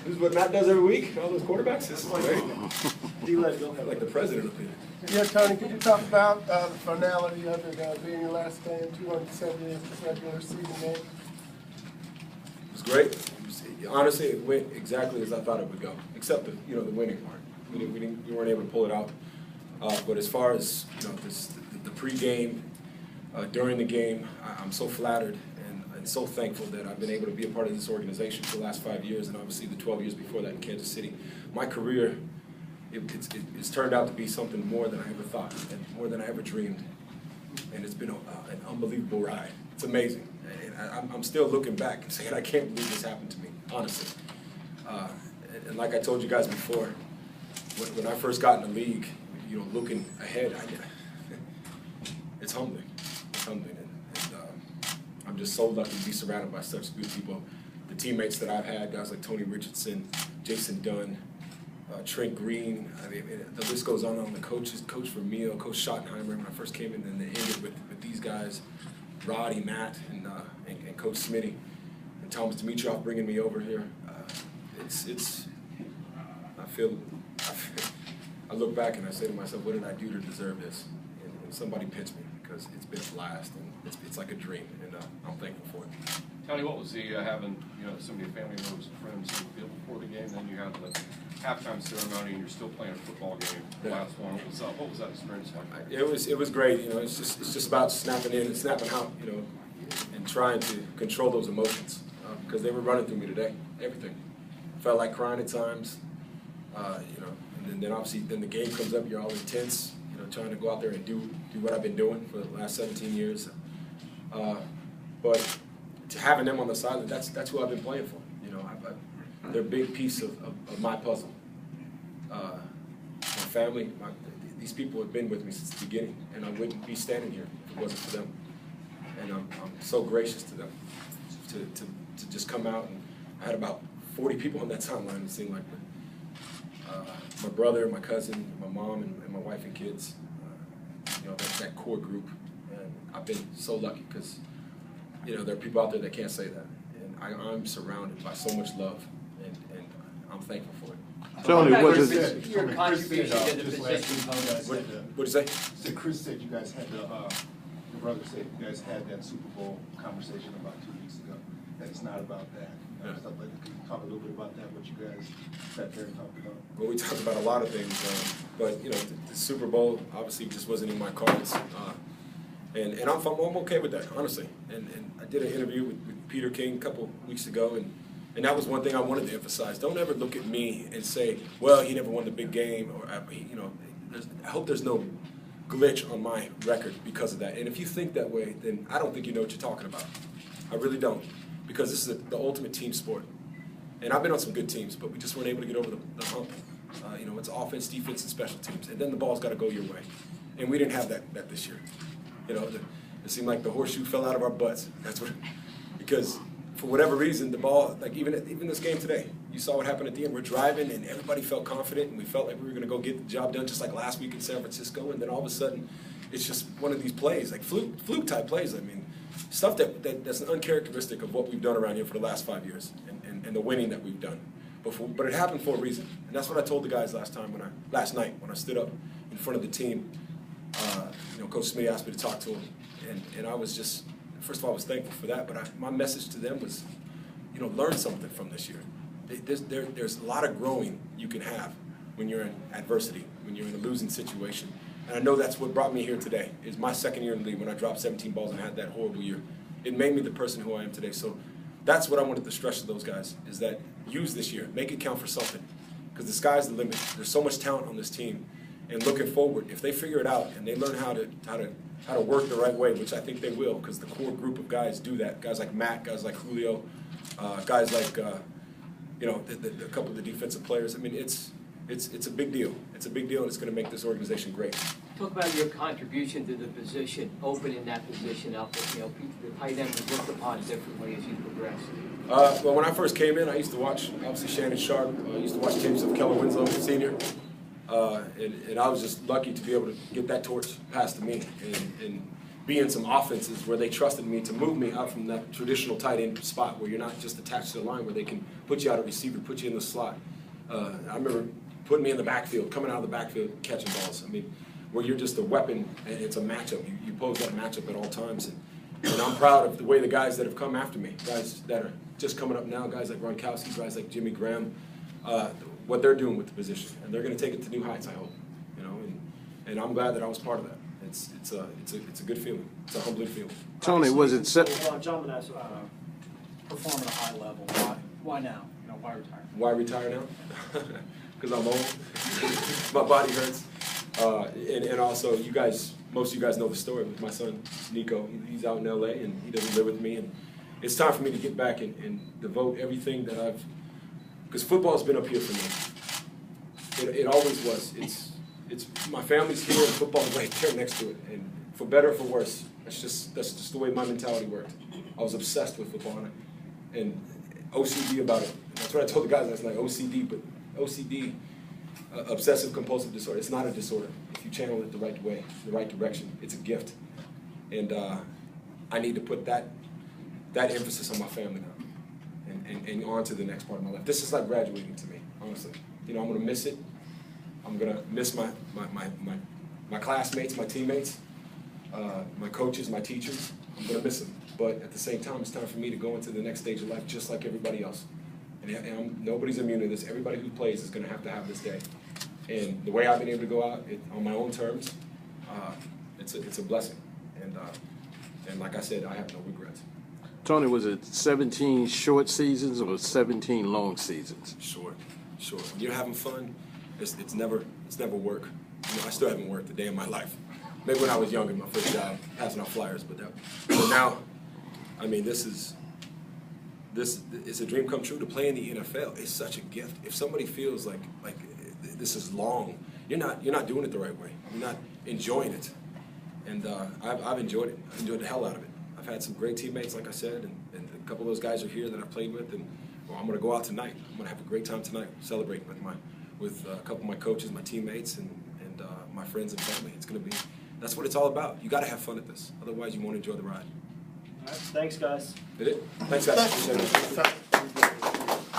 This is what Matt does every week. All those quarterbacks. This is great. Like the president up here. Yeah, Tony, could you talk about the finality of it being your last game, 270th regular season game? It was great. Honestly, it went exactly as I thought it would go, except the winning part. We weren't able to pull it out. But as far as the pregame, during the game, I'm so flattered and so thankful that I've been able to be a part of this organization for the last 5 years, and obviously the 12 years before that in Kansas City. My career, it's turned out to be something more than I ever thought and more than I ever dreamed. And it's been an unbelievable ride. It's amazing. And I'm still looking back and saying, I can't believe this happened to me, honestly. And like I told you guys before, when I first got in the league, looking ahead, it's humbling. It's humbling. And I'm just so lucky to be surrounded by such good people. The teammates that I've had, guys like Tony Richardson, Jason Dunn, Trent Green, I mean, the list goes on. The coaches, Coach Vermeil, Coach Schottenheimer, when I first came in, and they ended with these guys, Roddy, Matt, and Coach Smitty, and Thomas Dimitroff bringing me over here. I look back and I say to myself, what did I do to deserve this? And somebody pinched me, because it's been a blast, and it's like a dream, and I'm thankful for it. Tony, what was the having so many family members and friends in the field before the game, then you have the halftime ceremony, and you're still playing a football game, the last one. What was that experience like? It was great. It's just about snapping in and snapping out, and trying to control those emotions, because they were running through me today. Everything. Felt like crying at times, and then obviously then the game comes up. You're all intense, trying to go out there and do what I've been doing for the last 17 years. But to having them on the sideline, that's who I've been playing for. They're a big piece of my puzzle. My family, these people have been with me since the beginning, and I wouldn't be standing here if it wasn't for them. And I'm so gracious to them to just come out. And I had about 40 people on that timeline, it seemed like. My brother, my cousin, my mom, and my wife and kids, that core group. And I've been so lucky because, there are people out there that can't say that. And I'm surrounded by so much love, and I'm thankful for it. Tony, what is your contribution to the position? What did you say? So Chris said you guys had your brother said you guys had that Super Bowl conversation about 2 weeks ago. That it's not about that. Stuff like that. Can you talk a little bit about that, what you guys sat there and talked about? Well, we talked about a lot of things, but the Super Bowl obviously just wasn't in my cards, and I'm okay with that, honestly. And I did an interview with Peter King a couple weeks ago, and that was one thing I wanted to emphasize. Don't ever look at me and say, well, he never won the big game, or I hope there's no glitch on my record because of that. And if you think that way, then I don't think you know what you're talking about. I really don't. Because this is the ultimate team sport. And I've been on some good teams, but we just weren't able to get over the hump. It's offense, defense, and special teams. And then the ball's got to go your way. And we didn't have that this year. It seemed like the horseshoe fell out of our butts. Because for whatever reason, the ball, like even this game today, you saw what happened at the end. We're driving, and everybody felt confident, and we felt like we were going to go get the job done just like last week in San Francisco. And then all of a sudden, it's just one of these plays, like fluke-type plays. Stuff that's uncharacteristic of what we've done around here for the last 5 years and the winning that we've done. But it happened for a reason. And that's what I told the guys last night when I stood up in front of the team. Coach Smith asked me to talk to him. And I was just, first of all, I was thankful for that. But my message to them was, learn something from this year. There's a lot of growing you can have when you're in adversity, when you're in a losing situation. And I know that's what brought me here today. It's my second year in the league when I dropped 17 balls and had that horrible year. It made me the person who I am today. So that's what I wanted to stress to those guys, is that use this year. Make it count for something. Because the sky's the limit. There's so much talent on this team. And looking forward, if they figure it out and they learn how to work the right way, which I think they will, because the core group of guys do that. Guys like Matt, guys like Julio, guys like a couple of the defensive players. It's a big deal. It's a big deal, and it's going to make this organization great. Talk about your contribution to the position, opening that position up. The tight end was looked upon differently as you progress. Well, when I first came in, I used to watch, obviously, Shannon Sharp. I used to watch tapes of Keller Winslow, Sr. And I was just lucky to be able to get that torch passed to me. And be in some offenses where they trusted me to move me up from that traditional tight end spot where you're not just attached to the line, where they can put you out at receiver, put you in the slot. I remember putting me in the backfield, coming out of the backfield, catching balls. I mean, where you're just a weapon and it's a matchup. You pose that matchup at all times. And I'm proud of the way the guys that have come after me, guys that are just coming up now, guys like Gronkowski, guys like Jimmy Graham, what they're doing with the position. And they're going to take it to new heights, I hope. You know, and I'm glad that I was part of that. It's a good feeling. It's a humbling feeling. Tony, was it set? John Vanessa, perform at a high level. Why now? You know, why retire? Why retire now? Because I'm old. My body hurts. And also, you guys, most of you guys know the story with my son, Nico. He's out in LA and he doesn't live with me. And it's time for me to get back and devote everything that I've, because football's been up here for me. It always was. It's my family's here and football's right there next to it. And for better or for worse, that's just the way my mentality worked. I was obsessed with football and OCD about it. That's what I told the guys last night, OCD, but OCD, obsessive compulsive disorder, it's not a disorder. If you channel it the right way, the right direction, it's a gift. And I need to put that emphasis on my family now and on to the next part of my life. This is like graduating to me, honestly. You know, I'm going to miss it. I'm going to miss my classmates, my teammates, my coaches, my teachers. I'm going to miss them. But at the same time, it's time for me to go into the next stage of life just like everybody else. And nobody's immune to this. Everybody who plays is going to have this day. And the way I've been able to go out on my own terms, it's a blessing. And like I said, I have no regrets. Tony, was it 17 short seasons or 17 long seasons? Short. When you're having fun, it's never work. You know, I still haven't worked a day in my life. Maybe when I was younger, my first job, passing out flyers, but now, I mean, it's a dream come true to play in the NFL. It's such a gift. If somebody feels like this is long, you're not doing it the right way. You're not enjoying it. And I've enjoyed it. I've enjoyed the hell out of it. I've had some great teammates, like I said, and a couple of those guys are here that I've played with. And I'm going to go out tonight. I'm going to have a great time tonight, celebrating with a couple of my coaches, my teammates, and my friends and family. That's what it's all about. You got to have fun at this. Otherwise, you won't enjoy the ride. All right, thanks, guys. Did it? Thanks, guys. Appreciate it.